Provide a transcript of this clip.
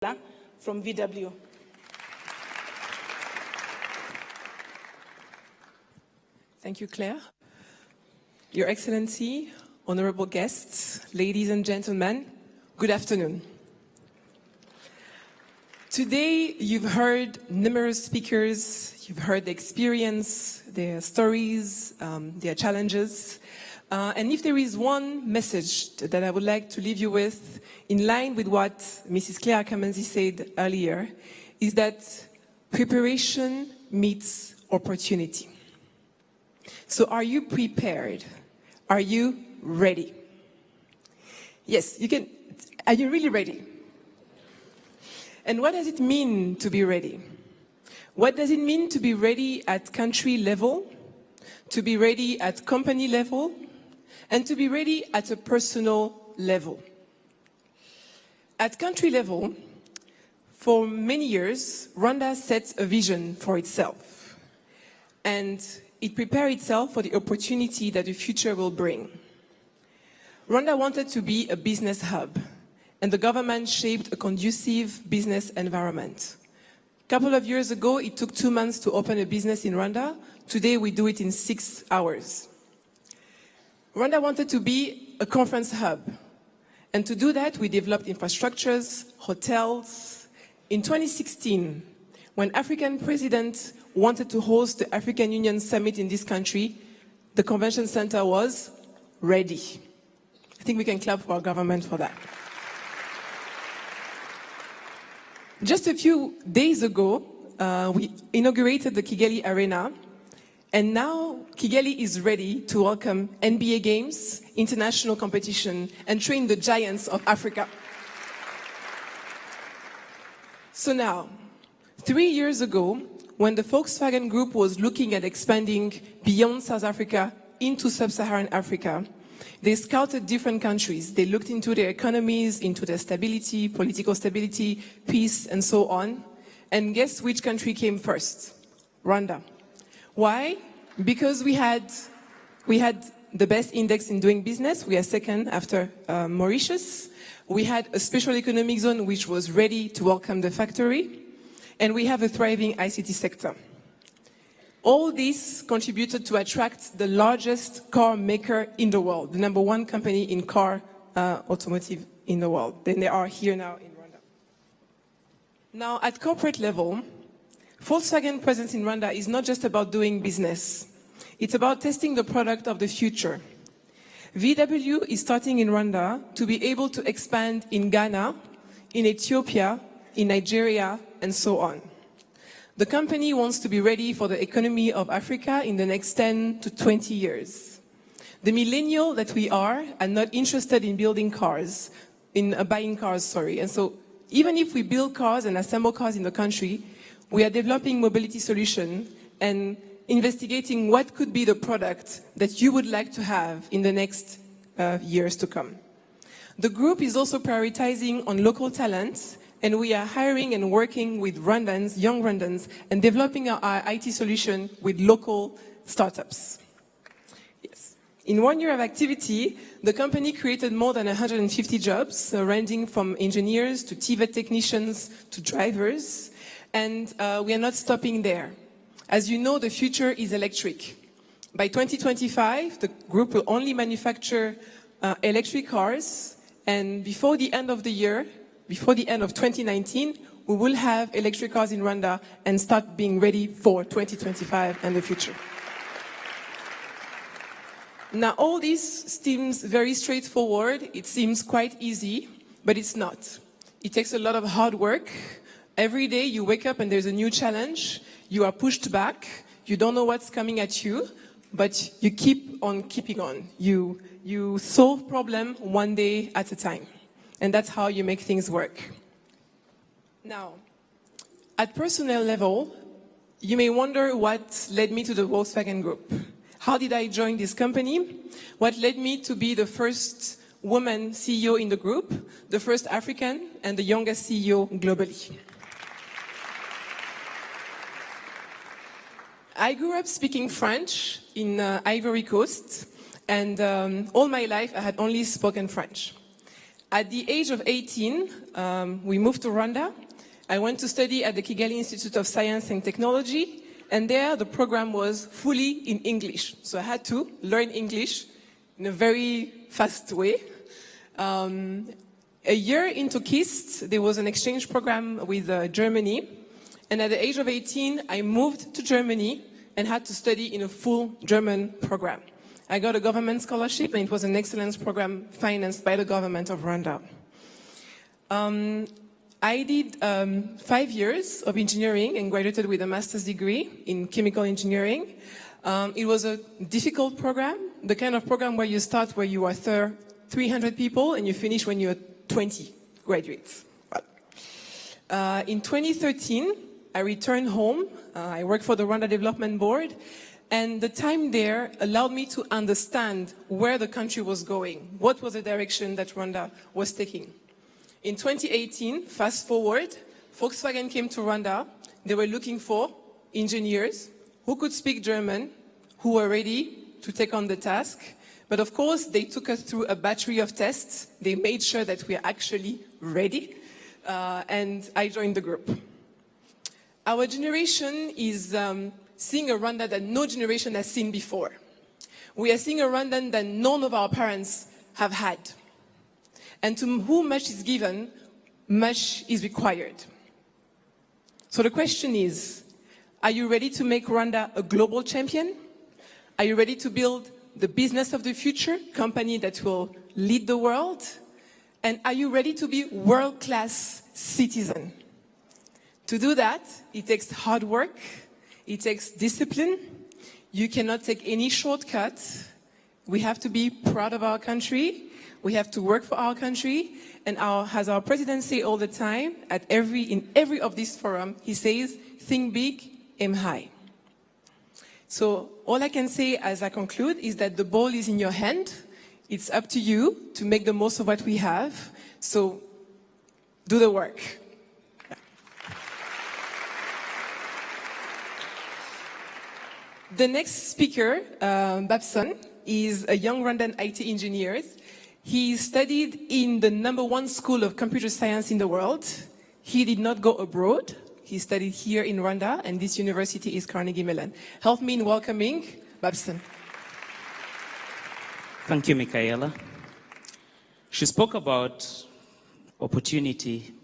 from VW. Thank you, Claire. Your Excellency, honorable guests, ladies and gentlemen, good afternoon. Today, you've heard numerous speakers, you've heard the experience, their stories, their challenges. And if there is one message that I would like to leave you with, in line with what Mrs. Claire Kamenzi said earlier, is that preparation meets opportunity. So are you prepared? Are you ready? Yes, you can. Are you really ready? And what does it mean to be ready? What does it mean to be ready at country level, to be ready at company level, and to be ready at a personal level? At country level, for many years, Rwanda sets a vision for itself, and it prepared itself for the opportunity that the future will bring. Rwanda wanted to be a business hub, and the government shaped a conducive business environment. A couple of years ago, it took 2 months to open a business in Rwanda. Today, we do it in 6 hours. Rwanda wanted to be a conference hub. And to do that, we developed infrastructures, hotels. In 2016, when African president wanted to host the African Union Summit in this country, the convention center was ready. I think we can clap for our government for that. Just a few days ago, we inaugurated the Kigali Arena, and now Kigali is ready to welcome NBA games, international competition, and train the giants of Africa. So now, 3 years ago, when the Volkswagen Group was looking at expanding beyond South Africa into sub-Saharan Africa, they scouted different countries. They looked into their economies, into their stability, political stability, peace, and so on. And guess which country came first? Rwanda. Why? Because we had the best index in doing business. We are second after Mauritius. We had a special economic zone which was ready to welcome the factory. And we have a thriving ICT sector. All this contributed to attract the largest car maker in the world, the #1 company in car automotive in the world. Then they are here now in Rwanda. Now, at corporate level, Volkswagen presence in Rwanda is not just about doing business. It's about testing the product of the future. VW is starting in Rwanda to be able to expand in Ghana, in Ethiopia, in Nigeria, and so on. The company wants to be ready for the economy of Africa in the next 10 to 20 years. The millennials that we are not interested in building cars, buying cars, sorry. And so even if we build cars and assemble cars in the country, we are developing mobility solutions and investigating what could be the product that you would like to have in the next years to come. The group is also prioritizing on local talents, and we are hiring and working with Rwandans, young Rwandans, and developing our IT solution with local startups. Yes. In 1 year of activity, the company created more than 150 jobs, ranging from engineers to TVET technicians to drivers. And we are not stopping there. As you know, the future is electric. By 2025, the group will only manufacture electric cars, and before the end of the year, before the end of 2019, we will have electric cars in Rwanda and start being ready for 2025 and the future. Now, all this seems very straightforward. It seems quite easy, but it's not. It takes a lot of hard work. Every day you wake up and there's a new challenge. You are pushed back. You don't know what's coming at you, but you keep on keeping on. You solve problem one day at a time. And that's how you make things work. Now, at personal level, you may wonder what led me to the Volkswagen Group. How did I join this company? What led me to be the first woman CEO in the group, the first African, and the youngest CEO globally? I grew up speaking French in Ivory Coast, and all my life I had only spoken French. At the age of 18, we moved to Rwanda. I went to study at the Kigali Institute of Science and Technology, and there the program was fully in English. So I had to learn English in a very fast way. A year into KIST, there was an exchange program with Germany. And at the age of 18, I moved to Germany and had to study in a full German program. I got a government scholarship, and it was an excellence program financed by the government of Rwanda. I did 5 years of engineering and graduated with a master's degree in chemical engineering. It was a difficult program, the kind of program where you start where you are 300 people and you finish when you're 20 graduates. In 2013, I returned home. I worked for the Rwanda Development Board, and the time there allowed me to understand where the country was going, what was the direction that Rwanda was taking. In 2018, fast forward, Volkswagen came to Rwanda. They were looking for engineers who could speak German, who were ready to take on the task. But of course, they took us through a battery of tests. They made sure that we are actually ready, and I joined the group. Our generation is seeing a Rwanda that no generation has seen before. We are seeing a Rwanda that none of our parents have had. And to whom much is given, much is required. So the question is, are you ready to make Rwanda a global champion? Are you ready to build the business of the future, company that will lead the world? And are you ready to be world-class citizen? To do that, it takes hard work, it takes discipline. You cannot take any shortcut. We have to be proud of our country. We have to work for our country. And as our president says all the time, in every of these forums, he says, think big, aim high. So all I can say as I conclude is that the ball is in your hand. It's up to you to make the most of what we have. So do the work. The next speaker, Babson, is a young Rwandan IT engineer. He studied in the #1 school of computer science in the world. He did not go abroad. He studied here in Rwanda, and this university is Carnegie Mellon. Help me in welcoming Babson. Thank you, Michaella. She spoke about opportunity